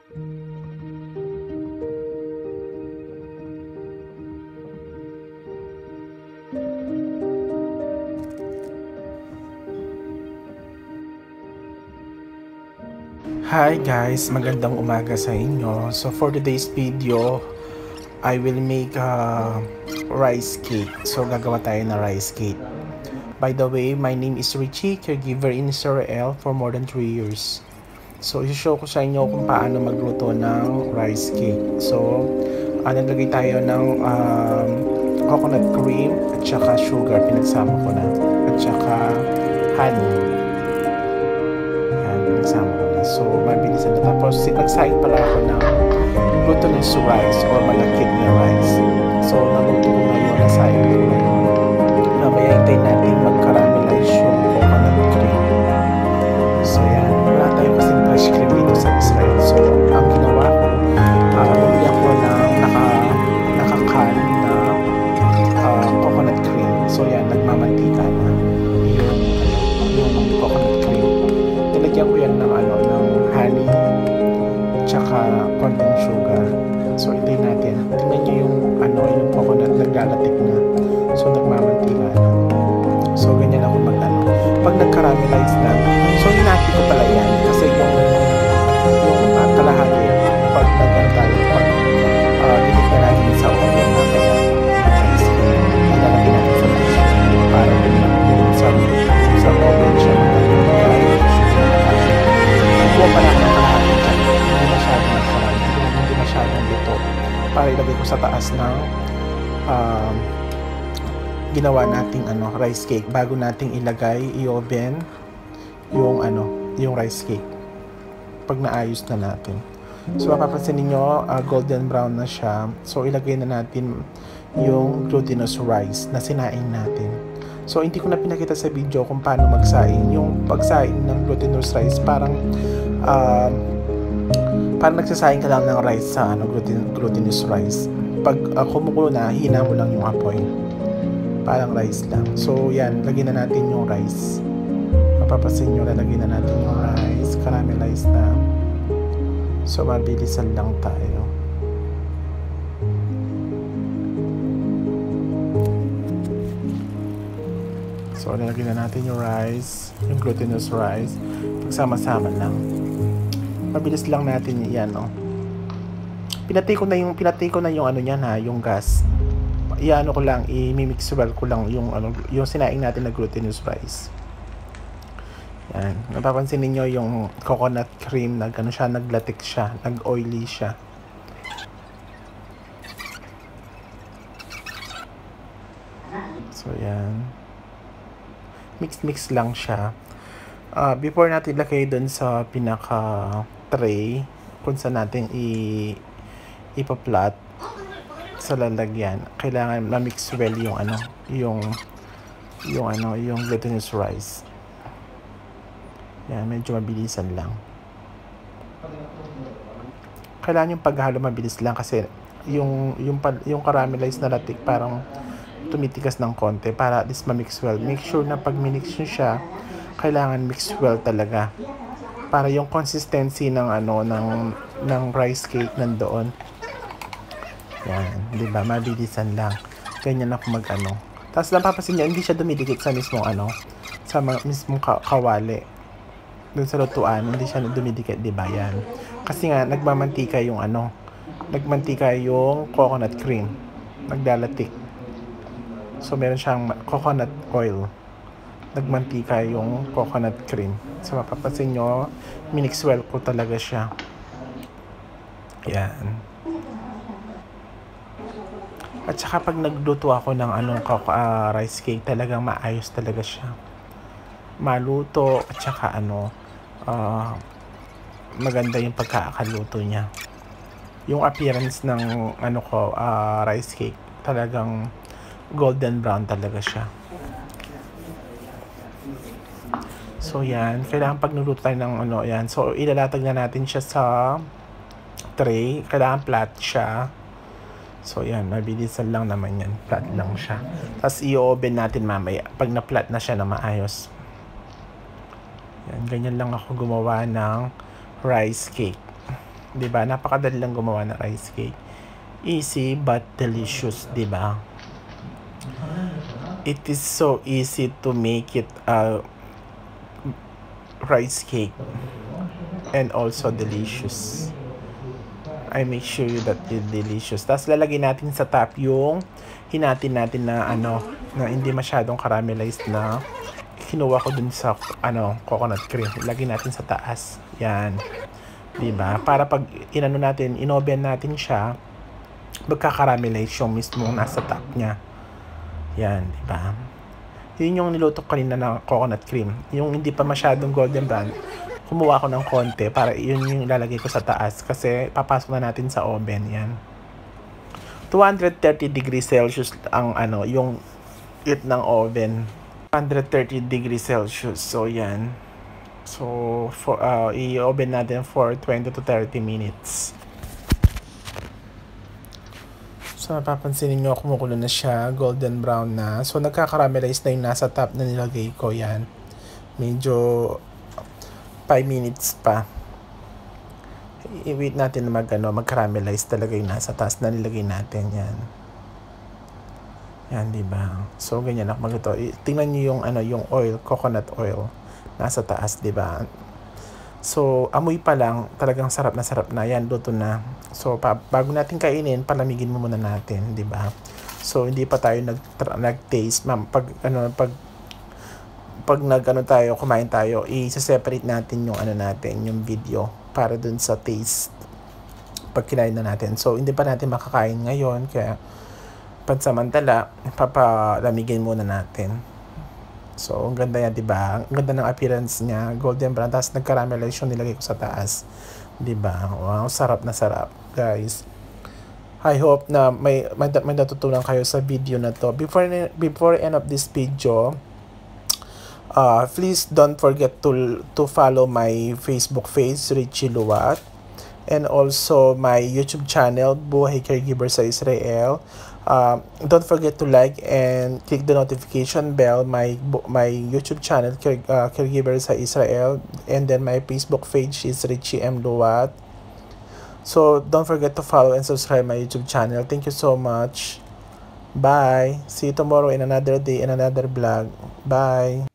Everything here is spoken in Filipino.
Hi guys, magandang umaga sa inyo. So for today's video, I will make a rice cake. So gagawa tayo ng rice cake. By the way, my name is Richie, caregiver in Israel for more than 3 years. So i-show ko sa inyo kung paano magluto ng rice cake. So naglagay tayo ng coconut cream at saka sugar, pinagsama ko na. At saka honey. Yan, pinagsama ko na. So mabilis na. Tapos nagsaing pala ako ng glutinous rice or malakit na rice. So naluto ko ngayon, nasaing ko ngayon. Mamaya hintayin natin mag-caramelize yung coconut cream. So yan, wala tayo kasing fresh cream dito sa Israel. So ang ginawa ko, bumili ako ng nakakan na coconut cream. So yan, nagmamantika na yung coconut cream. Nilagyan ko yan ng honey tsaka konting sugar. So hintayin natin. Tingnan nyo yung coconut naglalatik na. So nagmamantika na. So ganyan ako pag nag-caramelize na. So hinati ko pala yan kasi yung kalahati pag dinig na natin sa oven mamaya ilalagay natin sa machine para sa oven siya kuha pa lang ng kalahati dyan. Hindi masyadong dito para ilagay ko sa taas ng ginawa nating rice cake bago nating ilagay i-oven yung rice cake pag naayos na natin. So mapapansin niyo golden brown na siya. So ilagay na natin yung glutinous rice na sinaing natin. So hindi ko na pinakita sa video kung paano magsaing. Yung pagsaing ng glutinous rice parang nagsasaing ka lang ng rice sa glutinous rice. Pag kumukulo na, hina mo lang yung apoy. Parang rice lang. So yan, lagyan na natin yung rice. Mapapansin nyo, lalagyan na natin yung rice. Caramelize na. So mabilisan lang tayo. So lalagyan na natin yung rice, yung glutinous rice. Pagsama-sama lang. Mabilis lang natin yan, no. Pinatay ko na yung niyan yung gas. Iano ko lang, i-mix well ko lang yung sinaing natin na glutinous rice. Yan. Napapansin niyo yung coconut cream na gano'n siya, naglatik siya, nag-oily siya. So yan. Mix lang siya. Before natin ilagay dun sa pinaka tray kung saan natin ipa-plot sa lalagyan, kailangan ma-mix well yung glutinous rice. Yan, medyo mabilisan lang. Kailangan yung paghalo mabilis lang kasi yung caramelized na latik parang tumitigas ng konti para at least ma-mix well. Make sure na pag minix nyo siya, kailangan mix well talaga para yung consistency ng rice cake nandoon. Yan, 'di ba? Mabilisan lang. Ganyan ako Tapos napapansin niyo, hindi siya dumidikit sa mismong mismong kawali. Doon sa lutuan, hindi siya dumidikit, 'di ba? Yan. Kasi nga nagmamantika yung nagmantika yung coconut cream. Nagdalatik. So meron siyang coconut oil. Nagmantika yung coconut cream. So mapapansin nyo, minix well ko talaga siya. Yan. At saka pag nagluto ako ng rice cake, talagang maayos talaga siya. Maluto at saka maganda yung pagkakaluto niya. Yung appearance ng rice cake, talagang golden brown talaga siya. So yan, kailangan pag nagluto tayo ng yan. So ilalatag na natin siya sa tray. Kailangan flat siya. So yan, mabilisan lang naman yan. Flat lang siya. Tapos i-oven natin mamaya pag na-flat na siya na maayos. Yan, ganyan lang ako gumawa ng rice cake. 'Di ba? Napakadali lang gumawa ng rice cake. Easy but delicious, 'di ba? It is so easy to make it a rice cake and also delicious. I make sure that it's delicious. Tapos lalagay natin sa top yung hinatin natin na na hindi masyadong caramelized na kinuha ko dun sa coconut cream. Lagay natin sa taas. Yan. 'Di ba? Para pag inoven natin siya, magka-caramelize yung mismo nasa top niya. Yan, 'di ba? Yun yung niluto ko kanina na coconut cream. Yung hindi pa masyadong golden brown, kumuha ko ng konti para yun yung ilalagay ko sa taas kasi papasok na natin sa oven. Yan. 230 degrees Celsius ang yung heat ng oven. 130 degrees Celsius. So yan. So for i-oven natin for 20 to 30 minutes. So napapansin niyo kumukulo na siya, golden brown na. So nagka-caramelize na yung nasa top na nilagay ko. Yan. Medyo 5 minutes pa. I-wait natin na mag-caramelize talaga yung nasa taas na nilagay natin. Yan. Yan, 'di ba? So ganyan ako magluto. Tingnan niyo yung yung oil, coconut oil nasa taas, 'di ba? So amoy pa lang, talagang sarap na yan, luto na. So bago natin kainin, palamigin muna natin, 'di ba? So hindi pa tayo nag-taste, pag kumain tayo, i-separate natin yung natin, yung video para dun sa taste pag kinain na natin. So hindi pa natin makakain ngayon kaya pansamantala papalamigin muna natin. So ang ganda yan, 'di ba? Ang ganda ng appearance niya, golden brown, tapos nag-caramelize yung nilagay ko sa taas. 'Di ba? Wow, sarap na sarap, guys. I hope na may natutunan kayo sa video na to. Before end of this video, please don't forget to follow my Facebook page, Richie Luwat, and also my YouTube channel, Buhay Caregiver sa Israel. Don't forget to like and click the notification bell, my YouTube channel, Caregiver sa Israel, and then my Facebook page is Richie M. Luwat. So don't forget to follow and subscribe my YouTube channel. Thank you so much. Bye. See you tomorrow in another day in another vlog. Bye.